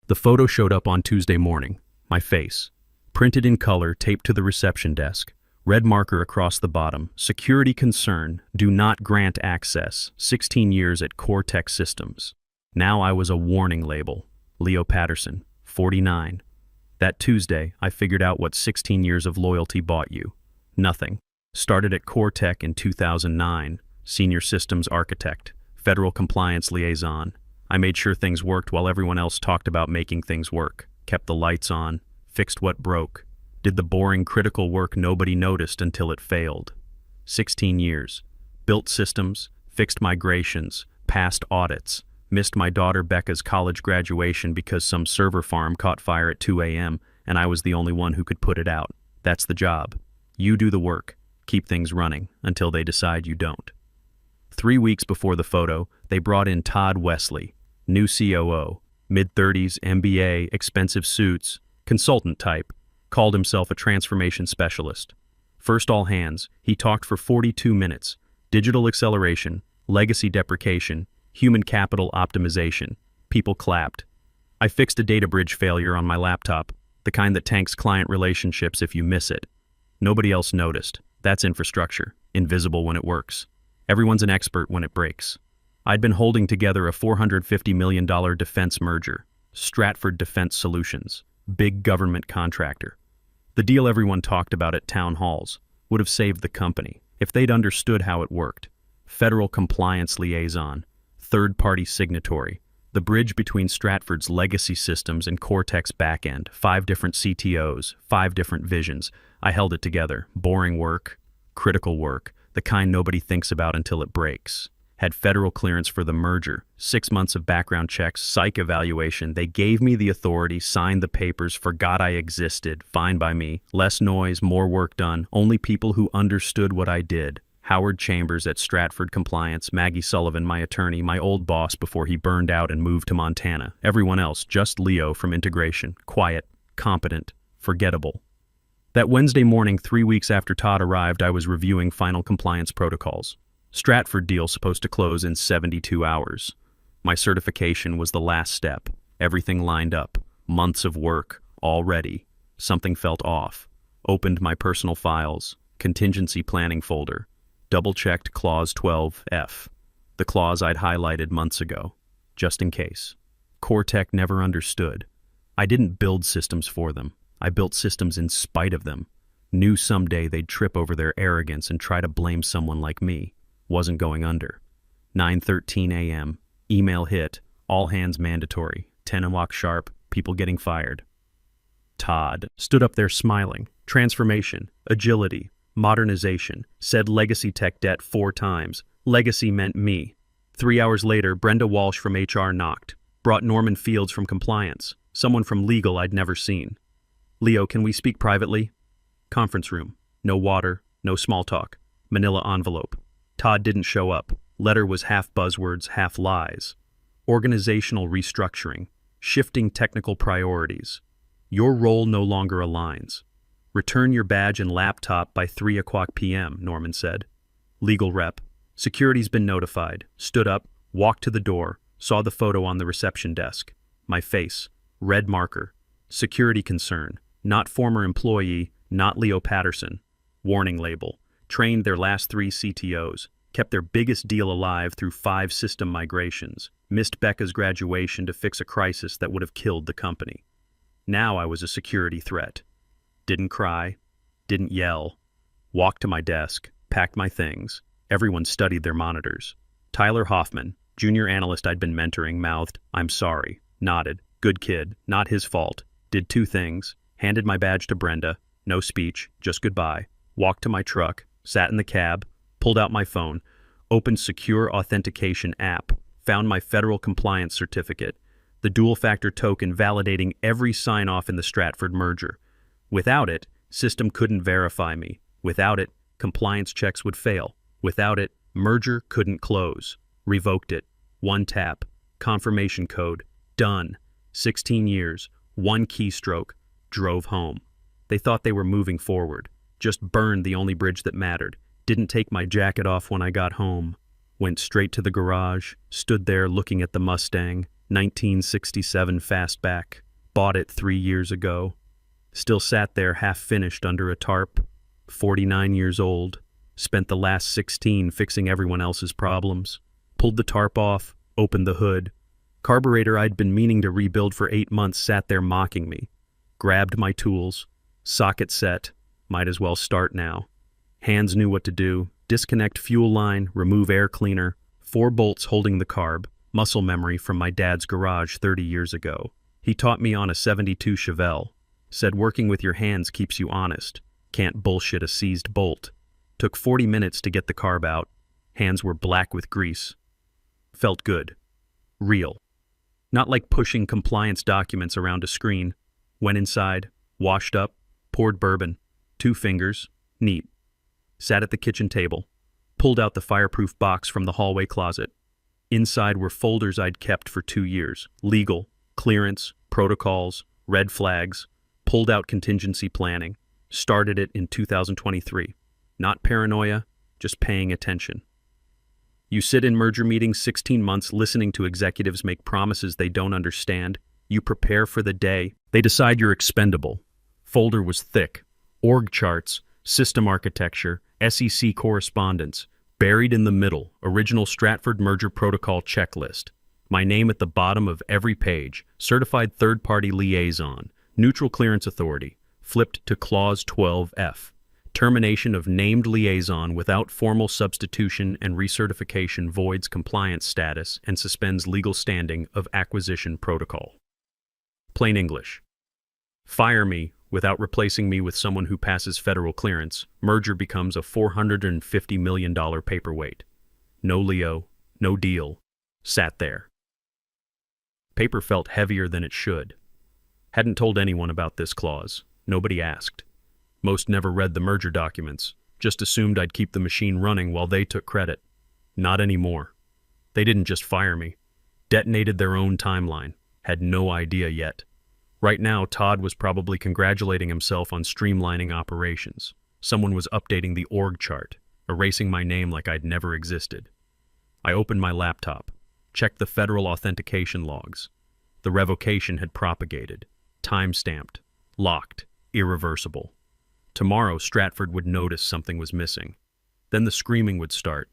The photo showed up on Tuesday morning. My face. Printed in color, taped to the reception desk. Red marker across the bottom. Security concern. Do not grant access. 16 years at Core Tech Systems. Now I was a warning label. Leo Patterson, 49. That Tuesday, I figured out what 16 years of loyalty bought you. Nothing. Started at Core Tech in 2009. Senior systems architect. Federal compliance liaison. I made sure things worked while everyone else talked about making things work. Kept the lights on. Fixed what broke. Did the boring critical work nobody noticed until it failed. 16 years. Built systems. Fixed migrations. Passed audits. Missed my daughter Becca's college graduation because some server farm caught fire at 2 a.m. and I was the only one who could put it out. That's the job. You do the work. Keep things running until they decide you don't. 3 weeks before the photo, they brought in Todd Wesley, new COO, mid-30s, MBA, expensive suits, consultant type, called himself a transformation specialist. First all hands, he talked for 42 minutes. Digital acceleration, legacy deprecation, human capital optimization. People clapped. I fixed a data bridge failure on my laptop, the kind that tanks client relationships if you miss it. Nobody else noticed. That's infrastructure, invisible when it works. Everyone's an expert when it breaks. I'd been holding together a $450 million defense merger, Stratford Defense Solutions, big government contractor. The deal everyone talked about at town halls would have saved the company if they'd understood how it worked. Federal compliance liaison, third-party signatory, the bridge between Stratford's legacy systems and Cortex backend, 5 different CTOs, 5 different visions. I held it together. Boring work, critical work, the kind nobody thinks about until it breaks. Had federal clearance for the merger, 6 months of background checks, psych evaluation. They gave me the authority, signed the papers, forgot I existed. Fine by me. Less noise, more work done. Only people who understood what I did. Howard Chambers at Stratford Compliance, Maggie Sullivan, my attorney, my old boss before he burned out and moved to Montana. Everyone else, just Leo from integration. Quiet, competent, forgettable. That Wednesday morning, 3 weeks after Todd arrived, I was reviewing final compliance protocols. Stratford deal supposed to close in 72 hours. My certification was the last step. Everything lined up. Months of work, all ready. Something felt off. Opened my personal files, contingency planning folder. Double-checked clause 12F. The clause I'd highlighted months ago, just in case. Cortec never understood. I didn't build systems for them. I built systems in spite of them. Knew someday they'd trip over their arrogance and try to blame someone like me. Wasn't going under. 9:13 a.m. Email hit. All hands mandatory. 10 o'clock sharp. People getting fired. Todd stood up there smiling. Transformation. Agility. Modernization. Said legacy tech debt 4 times. Legacy meant me. 3 hours later, Brenda Walsh from HR knocked. Brought Norman Fields from compliance. Someone from legal I'd never seen. Leo, can we speak privately? Conference room. No water. No small talk. Manila envelope. Todd didn't show up. Letter was half buzzwords, half lies. Organizational restructuring. Shifting technical priorities. Your role no longer aligns. Return your badge and laptop by 3 o'clock p.m., Norman said. Legal rep. Security's been notified. Stood up, walked to the door, saw the photo on the reception desk. My face. Red marker. Security concern. Not former employee, not Leo Patterson. Warning label. Trained their last 3 CTOs. Kept their biggest deal alive through 5 system migrations. Missed Becca's graduation to fix a crisis that would have killed the company. Now I was a security threat. Didn't cry. Didn't yell. Walked to my desk. Packed my things. Everyone studied their monitors. Tyler Hoffman, junior analyst I'd been mentoring, mouthed, "I'm sorry." Nodded. Good kid. Not his fault. Did 2 things. Handed my badge to Brenda. No speech. Just goodbye. Walked to my truck. Sat in the cab. Pulled out my phone. Opened secure authentication app. Found my federal compliance certificate. The dual-factor token validating every sign-off in the Stratford merger. Without it, system couldn't verify me. Without it, compliance checks would fail. Without it, merger couldn't close. Revoked it. 1 tap. Confirmation code. Done. 16 years. 1 keystroke. Drove home. They thought they were moving forward. Just burned the only bridge that mattered. Didn't take my jacket off when I got home. Went straight to the garage. Stood there looking at the Mustang. 1967 fastback. Bought it 3 years ago. Still sat there half-finished under a tarp. 49 years old. Spent the last 16 fixing everyone else's problems. Pulled the tarp off, opened the hood. Carburetor I'd been meaning to rebuild for 8 months sat there mocking me. Grabbed my tools. Socket set. Might as well start now. Hands knew what to do. Disconnect fuel line, remove air cleaner. 4 bolts holding the carb. Muscle memory from my dad's garage 30 years ago. He taught me on a 72 Chevelle. Said working with your hands keeps you honest. Can't bullshit a seized bolt. Took 40 minutes to get the carb out. Hands were black with grease. Felt good. Real. Not like pushing compliance documents around a screen. Went inside, washed up, poured bourbon. 2 fingers. Neat. Sat at the kitchen table. Pulled out the fireproof box from the hallway closet. Inside were folders I'd kept for 2 years. Legal, clearance, protocols, red flags. Pulled out contingency planning. Started it in 2023. Not paranoia, just paying attention. You sit in merger meetings 16 months listening to executives make promises they don't understand. You prepare for the day. They decide you're expendable. Folder was thick. Org charts, system architecture, SEC correspondence. Buried in the middle, original Stratford merger protocol checklist. My name at the bottom of every page. Certified third-party liaison. Neutral clearance authority. Flipped to clause 12F. Termination of named liaison without formal substitution and recertification voids compliance status and suspends legal standing of acquisition protocol. Plain English. Fire me without replacing me with someone who passes federal clearance. Merger becomes a $450 million paperweight. No Leo, no deal. Sat there. Paper felt heavier than it should. Hadn't told anyone about this clause. Nobody asked. Most never read the merger documents, just assumed I'd keep the machine running while they took credit. Not anymore. They didn't just fire me. Detonated their own timeline. Had no idea yet. Right now, Todd was probably congratulating himself on streamlining operations. Someone was updating the org chart, erasing my name like I'd never existed. I opened my laptop, checked the federal authentication logs. The revocation had propagated, time-stamped, locked, irreversible. Tomorrow, Stratford would notice something was missing. Then the screaming would start.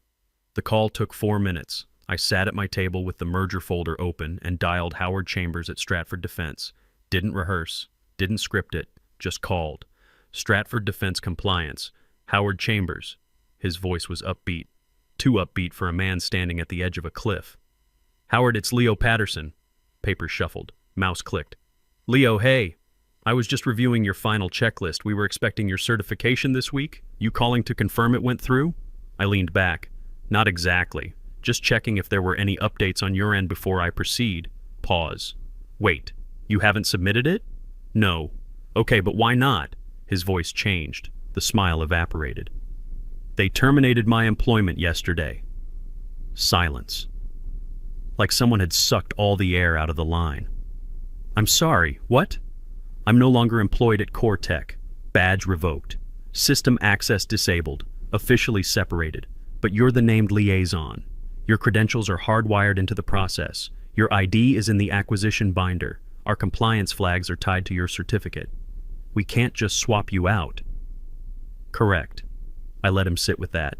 The call took 4 minutes. I sat at my table with the merger folder open and dialed Howard Chambers at Stratford Defense. Didn't rehearse, didn't script it, just called. Stratford Defense Compliance. Howard Chambers. His voice was upbeat. Too upbeat for a man standing at the edge of a cliff. Howard, it's Leo Patterson. Paper shuffled. Mouse clicked. Leo, hey. I was just reviewing your final checklist. We were expecting your certification this week. You calling to confirm it went through? I leaned back. Not exactly. Just checking if there were any updates on your end before I proceed. Pause. Wait, you haven't submitted it? No. Okay, but why not? His voice changed. The smile evaporated. They terminated my employment yesterday. Silence. Like someone had sucked all the air out of the line. I'm sorry, what? I'm no longer employed at CoreTech. Badge revoked. System access disabled. Officially separated. But you're the named liaison. Your credentials are hardwired into the process. Your ID is in the acquisition binder. Our compliance flags are tied to your certificate. We can't just swap you out. Correct. I let him sit with that.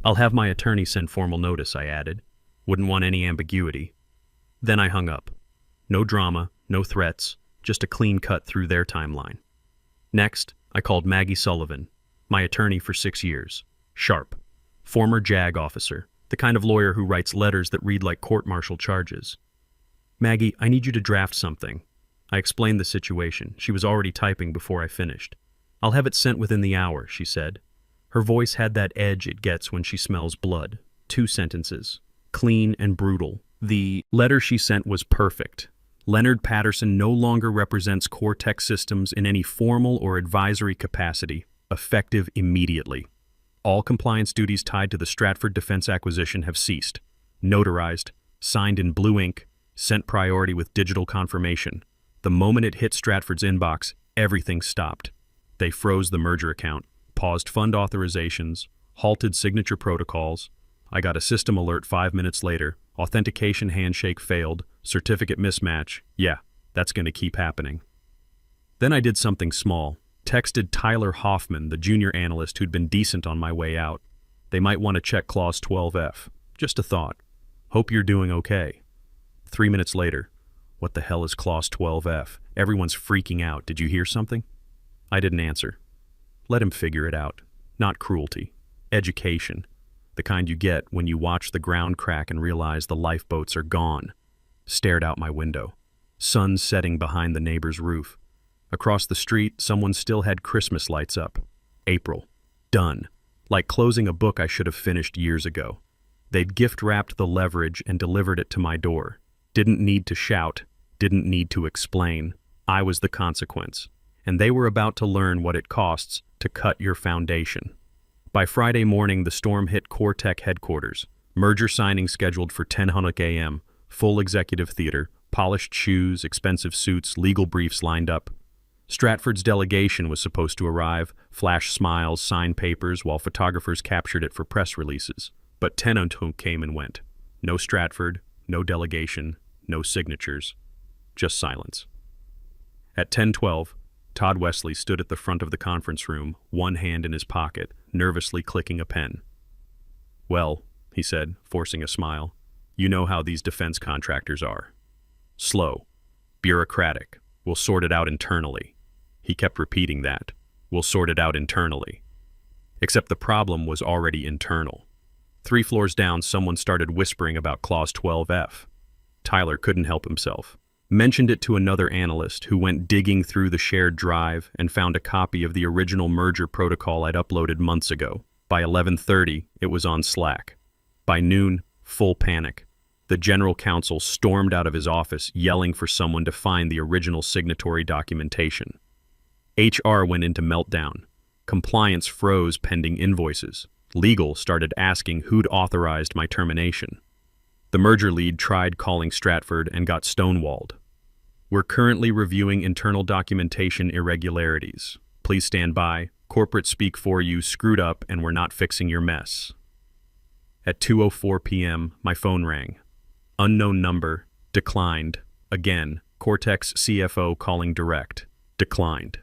I'll have my attorney send formal notice, I added. Wouldn't want any ambiguity. Then I hung up. No drama, no threats. Just a clean cut through their timeline. Next, I called Maggie Sullivan, my attorney for 6 years. Sharp. Former JAG officer, the kind of lawyer who writes letters that read like court-martial charges. Maggie, I need you to draft something. I explained the situation. She was already typing before I finished. I'll have it sent within the hour, she said. Her voice had that edge it gets when she smells blood. 2 sentences. Clean and brutal. The letter she sent was perfect. Leonard Patterson no longer represents CoreTech Systems in any formal or advisory capacity, effective immediately. All compliance duties tied to the Stratford Defense acquisition have ceased. Notarized, signed in blue ink, sent priority with digital confirmation. The moment it hit Stratford's inbox, everything stopped. They froze the merger account, paused fund authorizations, halted signature protocols. I got a system alert 5 minutes later. Authentication handshake failed, certificate mismatch. Yeah, that's going to keep happening. Then I did something small. Texted Tyler Hoffman, the junior analyst who'd been decent on my way out. They might want to check Clause 12F. Just a thought. Hope you're doing okay. 3 minutes later. What the hell is Clause 12F? Everyone's freaking out. Did you hear something? I didn't answer. Let him figure it out. Not cruelty. Education. The kind you get when you watch the ground crack and realize the lifeboats are gone. Stared out my window. Sun setting behind the neighbor's roof. Across the street, someone still had Christmas lights up. April. Done. Like closing a book I should have finished years ago. They'd gift-wrapped the leverage and delivered it to my door. Didn't need to shout. Didn't need to explain. I was the consequence. And they were about to learn what it costs to cut your foundation. By Friday morning, the storm hit Cortec headquarters. Merger signing scheduled for 10:00 a.m. Full executive theater, polished shoes, expensive suits, legal briefs lined up. Stratford's delegation was supposed to arrive, flash smiles, sign papers, while photographers captured it for press releases. But 10:00 came and went. No Stratford, no delegation, no signatures. Just silence. At 10:12, Todd Wesley stood at the front of the conference room, one hand in his pocket, nervously clicking a pen. "Well," he said, forcing a smile, "you know how these defense contractors are. Slow, bureaucratic, we'll sort it out internally." He kept repeating that. "We'll sort it out internally." Except the problem was already internal. 3 floors down, someone started whispering about Clause 12F. Tyler couldn't help himself. Mentioned it to another analyst who went digging through the shared drive and found a copy of the original merger protocol I'd uploaded months ago. By 11:30, it was on Slack. By noon, full panic. The general counsel stormed out of his office, yelling for someone to find the original signatory documentation. HR went into meltdown. Compliance froze pending invoices. Legal started asking who'd authorized my termination. The merger lead tried calling Stratford and got stonewalled. "We're currently reviewing internal documentation irregularities. Please stand by. Corporate speak for you, screwed up, and we're not fixing your mess." At 2:04 p.m., my phone rang. Unknown number, declined. Again, Cortex CFO calling direct. Declined.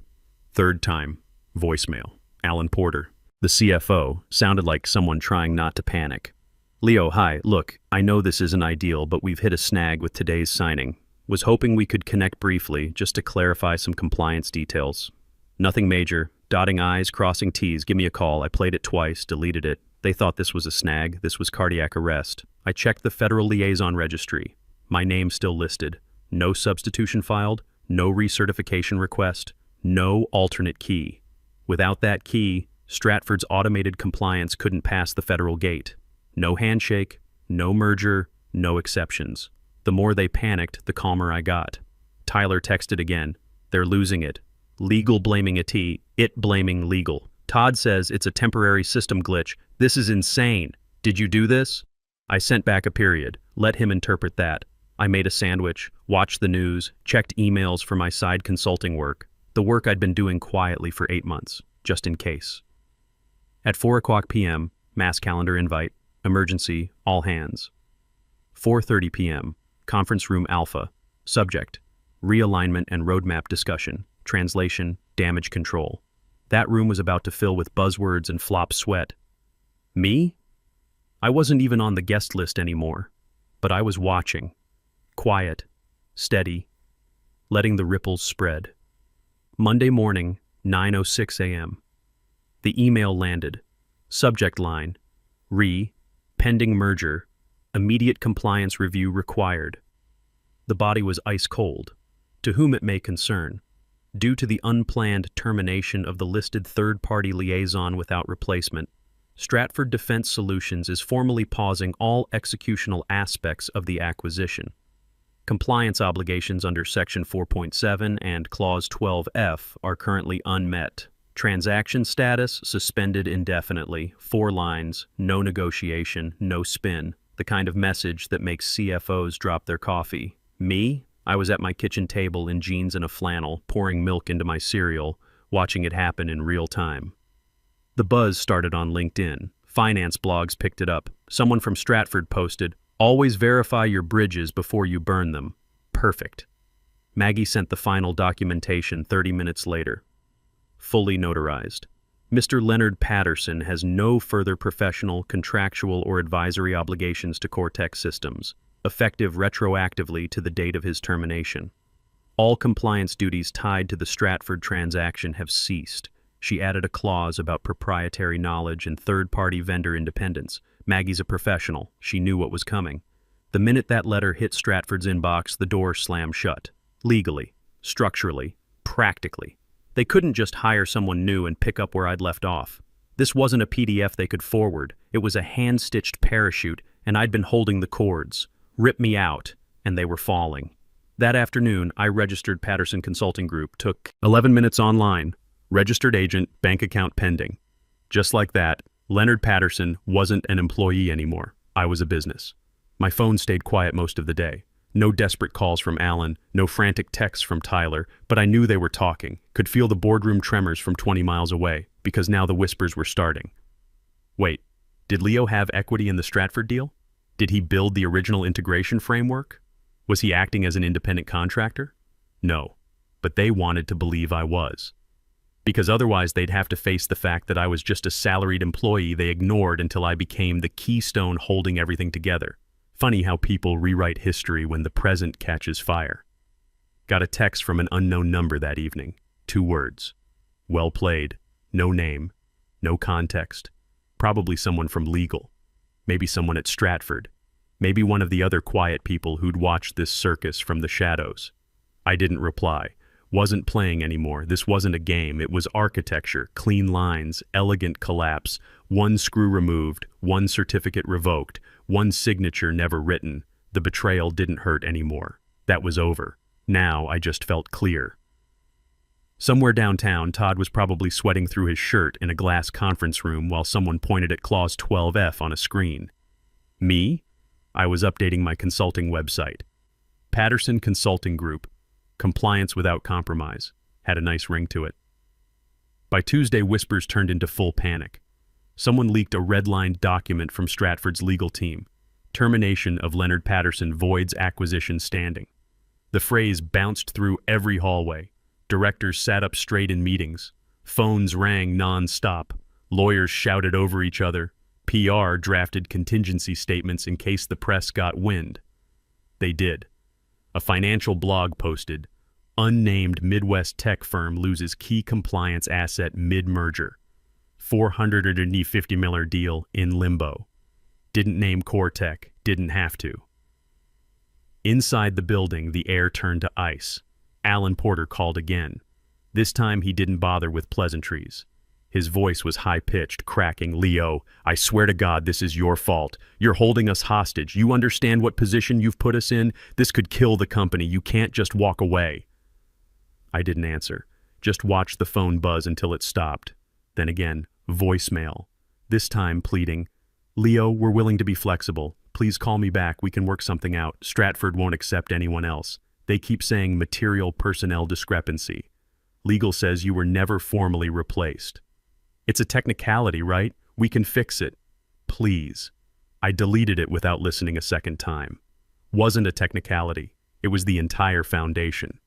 Third time, voicemail. Alan Porter. The CFO sounded like someone trying not to panic. "Leo, hi, look, I know this isn't ideal, but we've hit a snag with today's signing. Was hoping we could connect briefly, just to clarify some compliance details. Nothing major, dotting I's, crossing T's, give me a call. I played it twice, deleted it. They thought this was a snag, this was cardiac arrest. I checked the Federal Liaison Registry. My name still listed. No substitution filed, no recertification request, no alternate key. Without that key, Stratford's automated compliance couldn't pass the federal gate. No handshake, no merger, no exceptions. The more they panicked, the calmer I got. Tyler texted again. They're losing it. Legal blaming it blaming legal. Todd says it's a temporary system glitch. This is insane. Did you do this? I sent back a period. Let him interpret that. I made a sandwich, watched the news, checked emails for my side consulting work. The work I'd been doing quietly for 8 months, just in case. At 4:00 p.m., mass calendar invite, emergency, all hands. 4:30 p.m., conference room alpha, subject, realignment and roadmap discussion, translation, damage control. That room was about to fill with buzzwords and flop sweat. Me? I wasn't even on the guest list anymore, but I was watching. Quiet, steady, letting the ripples spread. Monday morning, 9:06 a.m. The email landed. Subject line, pending merger, immediate compliance review required. The body was ice cold. To whom it may concern, due to the unplanned termination of the listed third-party liaison without replacement, Stratford Defense Solutions is formally pausing all executional aspects of the acquisition. Compliance obligations under Section 4.7 and Clause 12F are currently unmet. Transaction status suspended indefinitely. 4 lines, no negotiation, no spin. The kind of message that makes CFOs drop their coffee. Me? I was at my kitchen table in jeans and a flannel, pouring milk into my cereal, watching it happen in real time. The buzz started on LinkedIn. Finance blogs picked it up. Someone from Stratford posted, Always verify your bridges before you burn them. Perfect. Maggie sent the final documentation 30 minutes later. Fully notarized. Mr. Leonard Patterson has no further professional, contractual, or advisory obligations to Cortex Systems, effective retroactively to the date of his termination. All compliance duties tied to the Stratford transaction have ceased. She added a clause about proprietary knowledge and third-party vendor independence. Maggie's a professional. She knew what was coming. The minute that letter hit Stratford's inbox, the door slammed shut. Legally, structurally, practically. They couldn't just hire someone new and pick up where I'd left off. This wasn't a PDF they could forward. It was a hand-stitched parachute, and I'd been holding the cords. Rip me out, and they were falling. That afternoon, I registered Patterson Consulting Group, took 11 minutes online, registered agent, bank account pending. Just like that, Leonard Patterson wasn't an employee anymore. I was a business. My phone stayed quiet most of the day. No desperate calls from Alan, no frantic texts from Tyler, but I knew they were talking, could feel the boardroom tremors from 20 miles away, because now the whispers were starting. Wait, did Leo have equity in the Stratford deal? Did he build the original integration framework? Was he acting as an independent contractor? No, but they wanted to believe I was. Because otherwise they'd have to face the fact that I was just a salaried employee they ignored until I became the keystone holding everything together. Funny how people rewrite history when the present catches fire. Got a text from an unknown number that evening. 2 words. Well played. No name. No context. Probably someone from legal. Maybe someone at Stratford. Maybe one of the other quiet people who'd watched this circus from the shadows. I didn't reply. Wasn't playing anymore. This wasn't a game. It was architecture, clean lines, elegant collapse, 1 screw removed, 1 certificate revoked, 1 signature never written. The betrayal didn't hurt anymore. That was over. Now I just felt clear. Somewhere downtown, Todd was probably sweating through his shirt in a glass conference room while someone pointed at Clause 12F on a screen. Me? I was updating my consulting website. Patterson Consulting Group. Compliance without compromise. Had a nice ring to it. By Tuesday, whispers turned into full panic. Someone leaked a red-lined document from Stratford's legal team. Termination of Leonard Patterson voids acquisition standing. The phrase bounced through every hallway. Directors sat up straight in meetings. Phones rang non-stop. Lawyers shouted over each other. PR drafted contingency statements in case the press got wind. They did. A financial blog posted, "Unnamed Midwest tech firm loses key compliance asset mid-merger. $450 million deal in limbo." Didn't name Cortec, didn't have to. Inside the building, the air turned to ice. Alan Porter called again. This time he didn't bother with pleasantries. His voice was high-pitched, cracking. "Leo, I swear to God this is your fault. You're holding us hostage. You understand what position you've put us in? This could kill the company. You can't just walk away." I didn't answer. Just watched the phone buzz until it stopped. Then again, voicemail. This time pleading, "Leo, we're willing to be flexible. Please call me back. We can work something out. Stratford won't accept anyone else. They keep saying material personnel discrepancy. Legal says you were never formally replaced. It's a technicality, right? We can fix it. Please." I deleted it without listening a second time. Wasn't a technicality. It was the entire foundation.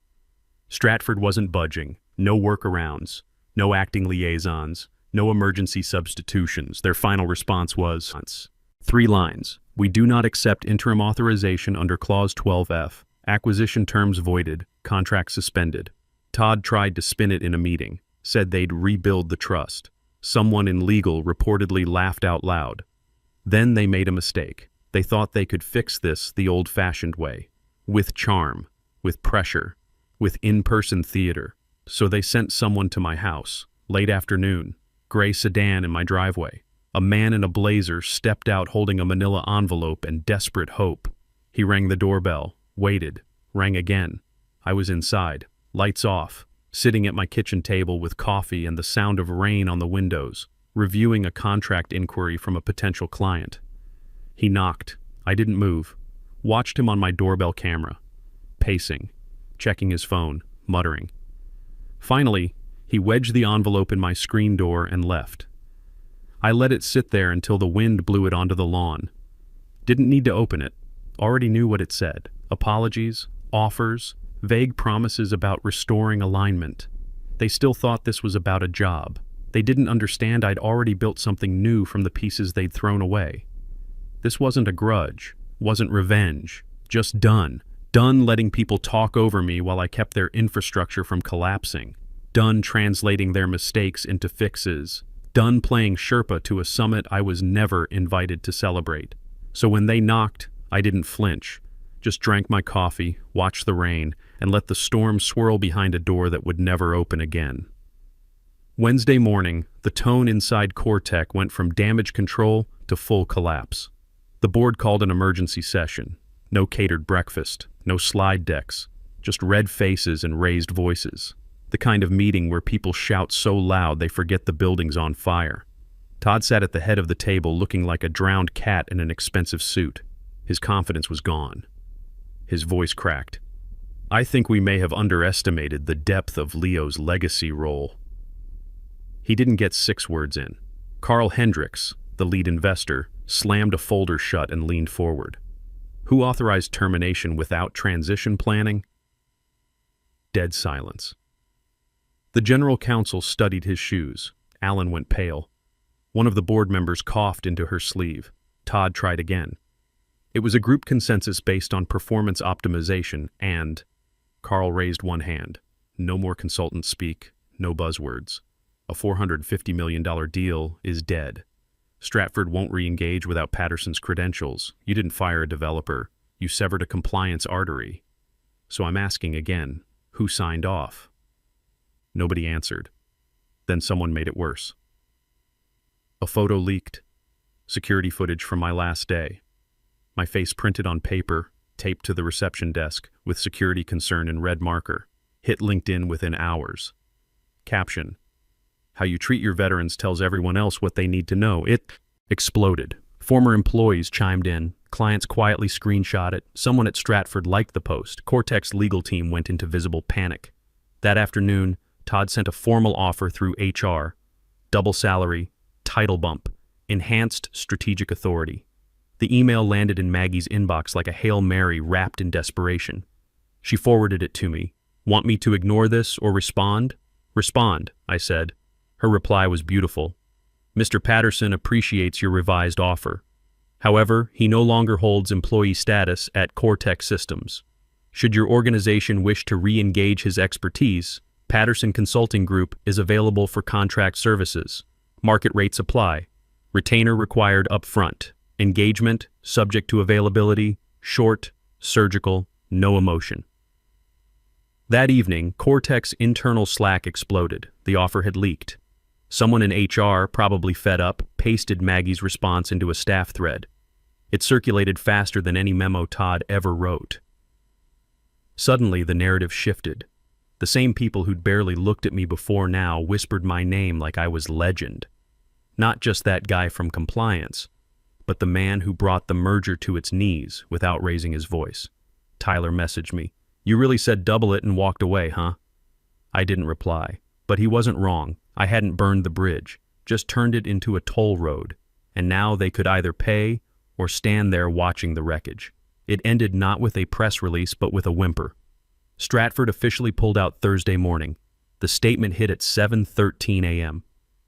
Stratford wasn't budging. No workarounds. No acting liaisons. No emergency substitutions. Their final response was 3 lines. "We do not accept interim authorization under Clause 12F. Acquisition terms voided. Contract suspended." Todd tried to spin it in a meeting. Said they'd rebuild the trust. Someone in legal reportedly laughed out loud. Then they made a mistake. They thought they could fix this the old-fashioned way. With charm. With pressure. With in-person theater. So they sent someone to my house. Late afternoon. Gray sedan in my driveway. A man in a blazer stepped out holding a manila envelope and desperate hope. He rang the doorbell. Waited. Rang again. I was inside. Lights off. Sitting at my kitchen table with coffee and the sound of rain on the windows, reviewing a contract inquiry from a potential client. He knocked. I didn't move. Watched him on my doorbell camera. Pacing. Checking his phone. Muttering. Finally, he wedged the envelope in my screen door and left. I let it sit there until the wind blew it onto the lawn. Didn't need to open it. already knew what it said. Apologies, offers, vague promises about restoring alignment. They still thought this was about a job. They didn't understand I'd already built something new from the pieces they'd thrown away. This wasn't a grudge, wasn't revenge, just done. Done letting people talk over me while I kept their infrastructure from collapsing. Done translating their mistakes into fixes. Done playing Sherpa to a summit I was never invited to celebrate. So when they knocked, I didn't flinch. Just drank my coffee, watched the rain, and let the storm swirl behind a door that would never open again. Wednesday morning, the tone inside CoreTech went from damage control to full collapse. The board called an emergency session. No catered breakfast, no slide decks, just red faces and raised voices. The kind of meeting where people shout so loud they forget the building's on fire. Todd sat at the head of the table looking like a drowned cat in an expensive suit. His confidence was gone. His voice cracked. I think we may have underestimated the depth of Leo's legacy role. He didn't get 6 words in. Carl Hendricks, the lead investor, slammed a folder shut and leaned forward. Who authorized termination without transition planning? Dead silence. The general counsel studied his shoes. Alan went pale. One of the board members coughed into her sleeve. Todd tried again. It was a group consensus based on performance optimization and... Carl raised one hand. No more consultants speak, no buzzwords. A $450 million deal is dead. Stratford won't re-engage without Patterson's credentials. You didn't fire a developer. You severed a compliance artery. So I'm asking again, who signed off? Nobody answered. Then someone made it worse. A photo leaked. Security footage from my last day. My face printed on paper, taped to the reception desk, with security concern in red marker. Hit LinkedIn within hours. Caption: How you treat your veterans tells everyone else what they need to know. It exploded. Former employees chimed in. Clients quietly screenshot it. Someone at Stratford liked the post. CoreTech's legal team went into visible panic. That afternoon, Todd sent a formal offer through HR. Double salary, title bump, enhanced strategic authority. The email landed in Maggie's inbox like a Hail Mary wrapped in desperation. She forwarded it to me. Want me to ignore this or respond? Respond, I said. Her reply was beautiful. Mr. Patterson appreciates your revised offer. However, he no longer holds employee status at CoreTech Systems. Should your organization wish to re-engage his expertise, Patterson Consulting Group is available for contract services. Market rates apply. Retainer required upfront. Engagement, subject to availability, short, surgical, no emotion. That evening, CoreTech's internal Slack exploded. The offer had leaked. Someone in HR, probably fed up, pasted Maggie's response into a staff thread. It circulated faster than any memo Todd ever wrote. Suddenly, the narrative shifted. The same people who'd barely looked at me before now whispered my name like I was legend. Not just that guy from compliance, but the man who brought the merger to its knees without raising his voice. Tyler messaged me. You really said double it and walked away, huh? I didn't reply, but he wasn't wrong. I hadn't burned the bridge, just turned it into a toll road, and now they could either pay or stand there watching the wreckage. It ended not with a press release, but with a whimper. Stratford officially pulled out Thursday morning. The statement hit at 7:13 a.m.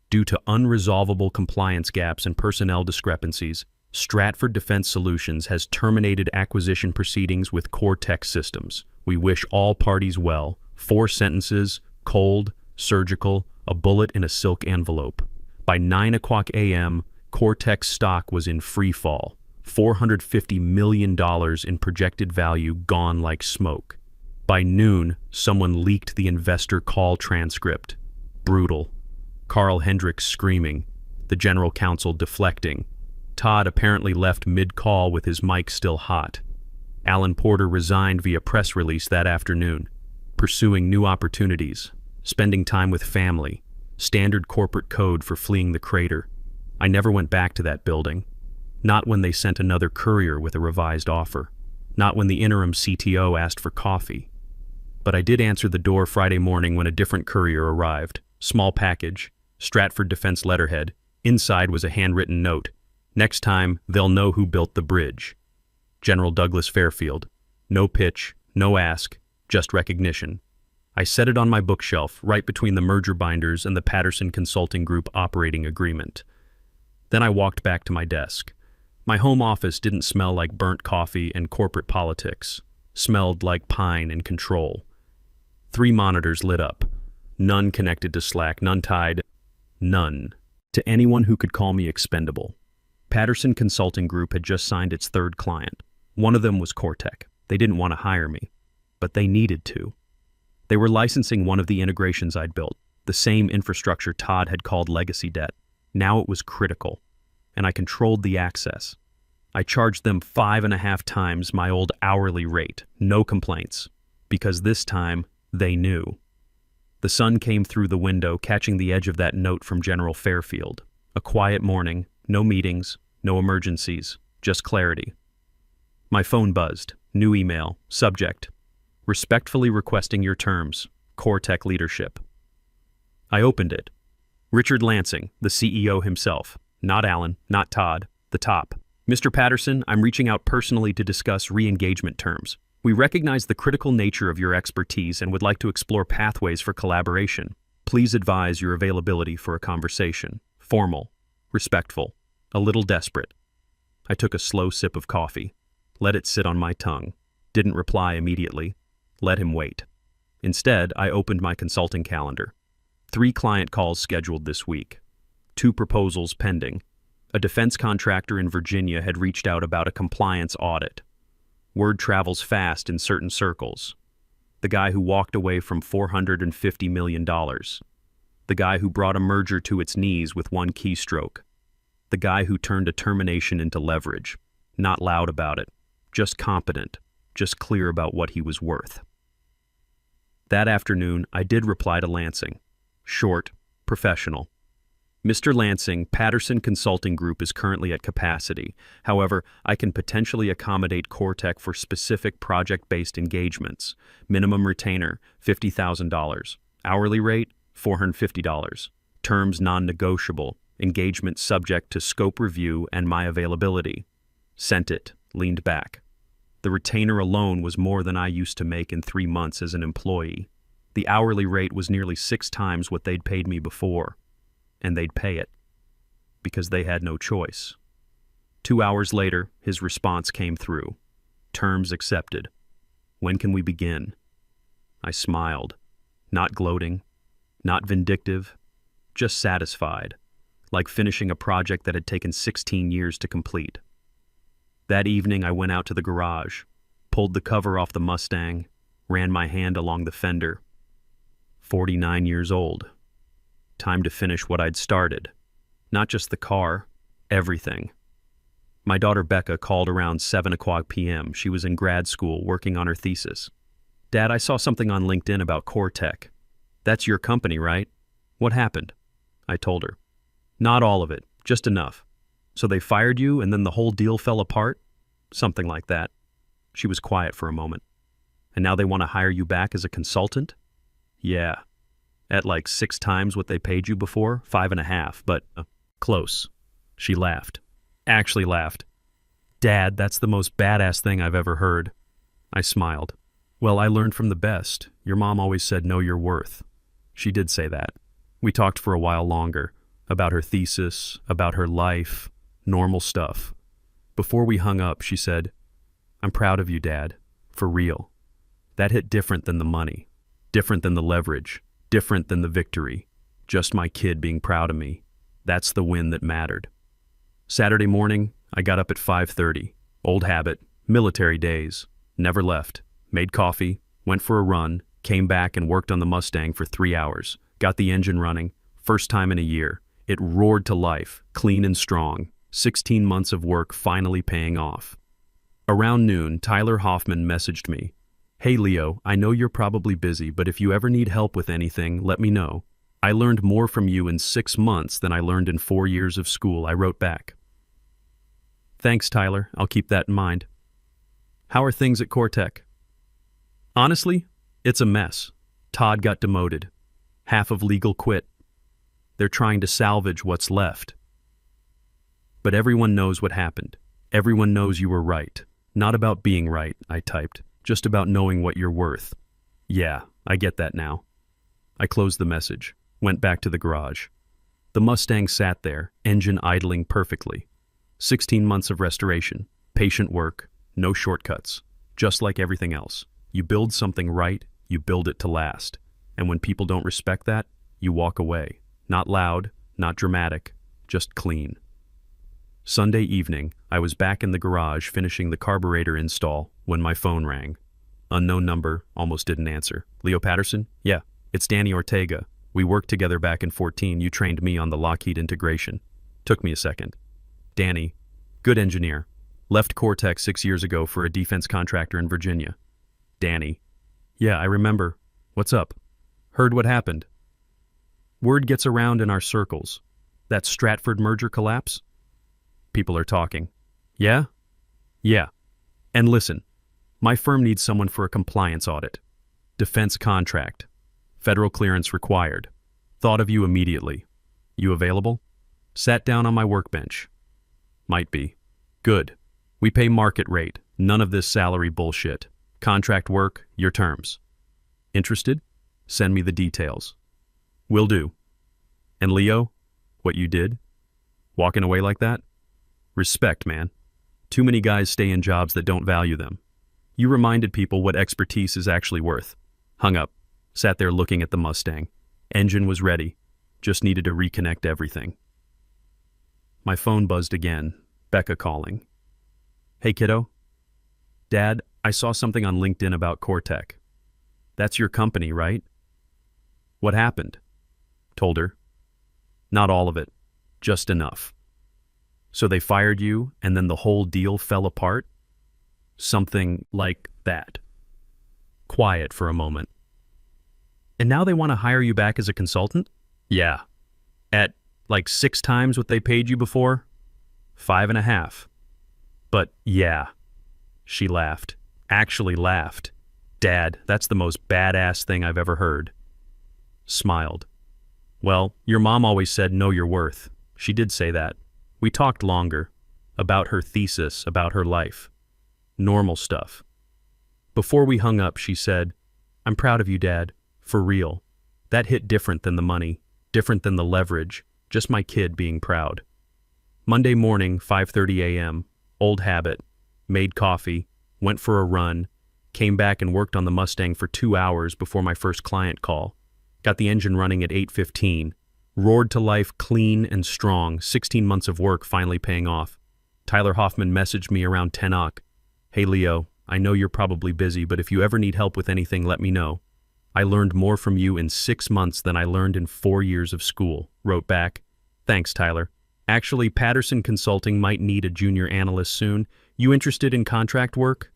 Due to unresolvable compliance gaps and personnel discrepancies, Stratford Defense Solutions has terminated acquisition proceedings with CoreTech Systems. We wish all parties well. 4 sentences, cold, surgical, a bullet in a silk envelope. By 9 o'clock a.m., CoreTech stock was in free fall. $450 million in projected value gone like smoke. By noon, someone leaked the investor call transcript. Brutal. Carl Hendricks screaming, the general counsel deflecting. Todd apparently left mid-call with his mic still hot. Alan Porter resigned via press release that afternoon, pursuing new opportunities, spending time with family, standard corporate code for fleeing the crater. I never went back to that building. Not when they sent another courier with a revised offer. Not when the interim CTO asked for coffee. But I did answer the door Friday morning when a different courier arrived. Small package, Stratford Defense letterhead. Inside was a handwritten note. Next time, they'll know who built the bridge. General Douglas Fairfield. No pitch, no ask, just recognition. I set it on my bookshelf, right between the merger binders and the Patterson Consulting Group operating agreement. Then I walked back to my desk. My home office didn't smell like burnt coffee and corporate politics. Smelled like pine and control. 3 monitors lit up. None connected to Slack, none tied, none, to anyone who could call me expendable. Patterson Consulting Group had just signed its 3rd client. One of them was Cortec. They didn't want to hire me, but they needed to. They were licensing one of the integrations I'd built, the same infrastructure Todd had called legacy debt. Now it was critical, and I controlled the access. I charged them 5.5 times my old hourly rate, no complaints, because this time they knew. The sun came through the window, catching the edge of that note from General Fairfield. A quiet morning, no meetings, no emergencies, just clarity. My phone buzzed. New email. Subject: respectfully requesting your terms. Cortec leadership. I opened it. Richard Lansing, the CEO himself. Not Alan, not Todd, the top. Mr. Patterson, I'm reaching out personally to discuss re-engagement terms. We recognize the critical nature of your expertise and would like to explore pathways for collaboration. Please advise your availability for a conversation. Formal, respectful, a little desperate. I took a slow sip of coffee. Let it sit on my tongue. Didn't reply immediately. Let him wait. Instead, I opened my consulting calendar. 3 client calls scheduled this week. 2 proposals pending. A defense contractor in Virginia had reached out about a compliance audit. Word travels fast in certain circles. The guy who walked away from $450 million. The guy who brought a merger to its knees with one keystroke. The guy who turned a termination into leverage. Not loud about it, just competent, just clear about what he was worth. That afternoon, I did reply to Lansing. Short, professional. Mr. Lansing, Patterson Consulting Group is currently at capacity. However, I can potentially accommodate Cortec for specific project-based engagements. Minimum retainer, $50,000. Hourly rate, $450. Terms non-negotiable. Engagement subject to scope review and my availability. Sent it, leaned back. The retainer alone was more than I used to make in 3 months as an employee. The hourly rate was nearly 6 times what they'd paid me before. And they'd pay it, because they had no choice. 2 hours later, his response came through. Terms accepted. When can we begin? I smiled, not gloating, not vindictive, just satisfied, like finishing a project that had taken 16 years to complete. That evening, I went out to the garage, pulled the cover off the Mustang, ran my hand along the fender. 49 years old. Time to finish what I'd started. Not just the car, everything. My daughter Becca called around 7:00 p.m. She was in grad school working on her thesis. Dad, I saw something on LinkedIn about Cortec. That's your company, right? What happened? I told her. Not all of it, just enough. So they fired you and then the whole deal fell apart? Something like that. She was quiet for a moment. And now they want to hire you back as a consultant? Yeah. At like 6 times what they paid you before? 5.5, but close. She laughed. Actually laughed. Dad, that's the most badass thing I've ever heard. I smiled. Well, I learned from the best. Your mom always said know your worth. She did say that. We talked for a while longer, about her thesis, about her life, normal stuff. Before we hung up, she said, I'm proud of you, Dad, for real. That hit different than the money, different than the leverage, different than the victory. Just my kid being proud of me. That's the win that mattered. Saturday morning, I got up at 5:30. Old habit, military days. Never left. Made coffee, went for a run, came back and worked on the Mustang for 3 hours. Got the engine running. First time in a year. It roared to life, clean and strong. 16 months of work finally paying off. Around noon, Tyler Hoffman messaged me. Hey Leo, I know you're probably busy, but if you ever need help with anything, let me know. I learned more from you in 6 months than I learned in 4 years of school, I wrote back. Thanks, Tyler. I'll keep that in mind. How are things at Cortec? Honestly, it's a mess. Todd got demoted. Half of legal quit. They're trying to salvage what's left. But everyone knows what happened. Everyone knows you were right. Not about being right, I typed. Just about knowing what you're worth. Yeah, I get that now. I closed the message, went back to the garage. The Mustang sat there, engine idling perfectly. 16 months of restoration, patient work, no shortcuts. Just like everything else. You build something right, you build it to last. And when people don't respect that, you walk away. Not loud, not dramatic, just clean. Sunday evening, I was back in the garage finishing the carburetor install when my phone rang. Unknown number, almost didn't answer. Leo Patterson? Yeah, it's Danny Ortega. We worked together back in 14. You trained me on the Lockheed integration. Took me a second. Danny, good engineer. Left Cortex 6 years ago for a defense contractor in Virginia. Danny, yeah, I remember. What's up? Heard what happened. Word gets around in our circles. That Stratford merger collapse? People are talking. Yeah? Yeah. And listen, my firm needs someone for a compliance audit. Defense contract. Federal clearance required. Thought of you immediately. You available? Sat down on my workbench. Might be. Good. We pay market rate. None of this salary bullshit. Contract work, your terms. Interested? Send me the details. Will do. And Leo, what you did? Walking away like that? Respect, man. Too many guys stay in jobs that don't value them. You reminded people what expertise is actually worth. Hung up. Sat there looking at the Mustang. Engine was ready. Just needed to reconnect everything. My phone buzzed again. Becca calling. Hey, kiddo. Dad, I saw something on LinkedIn about Cortec. That's your company, right? What happened? Told her. Not all of it. Just enough. So they fired you, and then the whole deal fell apart? Something like that. Quiet for a moment. And now they want to hire you back as a consultant? Yeah. At like 6 times what they paid you before? 5.5. But yeah. She laughed. Actually laughed. Dad, that's the most badass thing I've ever heard. Smiled. Well, your mom always said know your worth. She did say that. We talked longer. About her thesis, about her life. Normal stuff. Before we hung up, she said, I'm proud of you, Dad. For real. That hit different than the money, different than the leverage, just my kid being proud. Monday morning, 5:30 a.m., old habit, made coffee, went for a run, came back and worked on the Mustang for 2 hours before my first client call. Got the engine running at 8:15. Roared to life clean and strong, 16 months of work finally paying off. Tyler Hoffman messaged me around 10 o'clock. Hey Leo, I know you're probably busy, but if you ever need help with anything, let me know. I learned more from you in 6 months than I learned in 4 years of school. Wrote back, thanks Tyler. Actually, Patterson Consulting might need a junior analyst soon. You interested in contract work?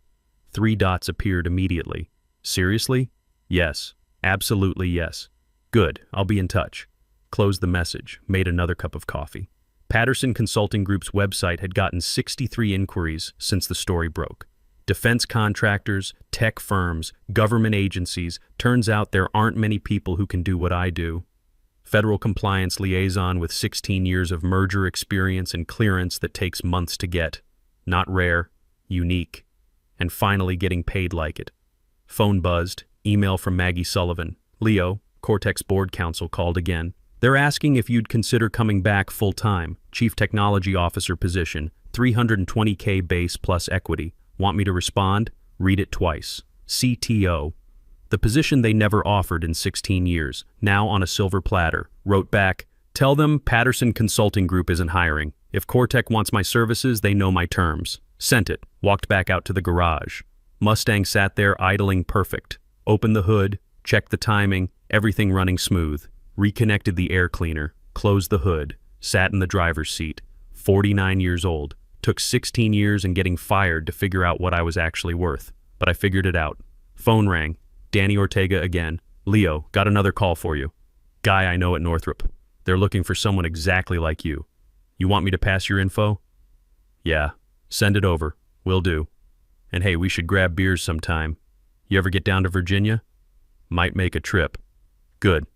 3 dots appeared immediately. Seriously? Yes. Absolutely yes. Good, I'll be in touch. Closed the message, made another cup of coffee. Patterson Consulting Group's website had gotten 63 inquiries since the story broke. Defense contractors, tech firms, government agencies. Turns out there aren't many people who can do what I do. Federal compliance liaison with 16 years of merger experience and clearance that takes months to get. Not rare, unique. And finally getting paid like it. Phone buzzed, email from Maggie Sullivan. Leo, Cortex board counsel, called again. They're asking if you'd consider coming back full-time, Chief Technology Officer position, $320K base plus equity. Want me to respond? Read it twice. CTO. The position they never offered in 16 years, now on a silver platter. Wrote back, tell them Patterson Consulting Group isn't hiring. If Cortec wants my services, they know my terms. Sent it. Walked back out to the garage. Mustang sat there idling perfect. Opened the hood, checked the timing, everything running smooth. Reconnected the air cleaner, closed the hood, sat in the driver's seat. 49 years old. Took 16 years and getting fired to figure out what I was actually worth. But I figured it out. Phone rang. Danny Ortega again. Leo, got another call for you. Guy I know at Northrop. They're looking for someone exactly like you. You want me to pass your info? Yeah. Send it over. Will do. And hey, we should grab beers sometime. You ever get down to Virginia? Might make a trip. Good.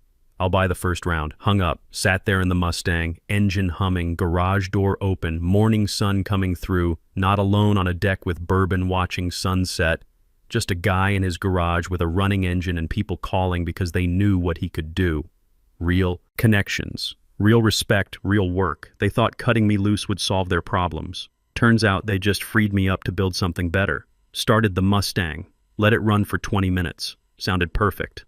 I'll buy the first round. Hung up, sat there in the Mustang, engine humming, garage door open, morning sun coming through, not alone on a deck with bourbon watching sunset. Just a guy in his garage with a running engine and people calling because they knew what he could do. Real connections, real respect, real work. They thought cutting me loose would solve their problems. Turns out they just freed me up to build something better. Started the Mustang. Let it run for 20 minutes. Sounded perfect.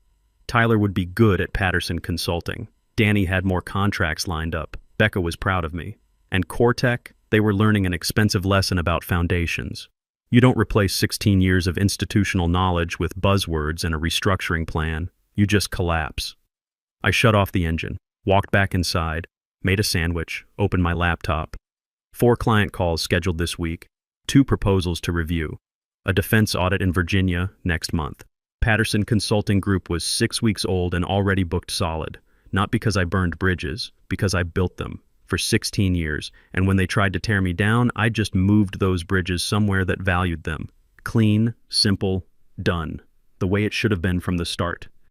Tyler would be good at Patterson Consulting. Danny had more contracts lined up. Becca was proud of me. And Cortec, they were learning an expensive lesson about foundations. You don't replace 16 years of institutional knowledge with buzzwords and a restructuring plan. You just collapse. I shut off the engine, walked back inside, made a sandwich, opened my laptop. 4 client calls scheduled this week, 2 proposals to review, a defense audit in Virginia next month. Patterson Consulting Group was 6 weeks old and already booked solid, not because I burned bridges, because I built them for 16 years, and when they tried to tear me down, I just moved those bridges somewhere that valued them. Clean, simple, done, the way it should have been from the start.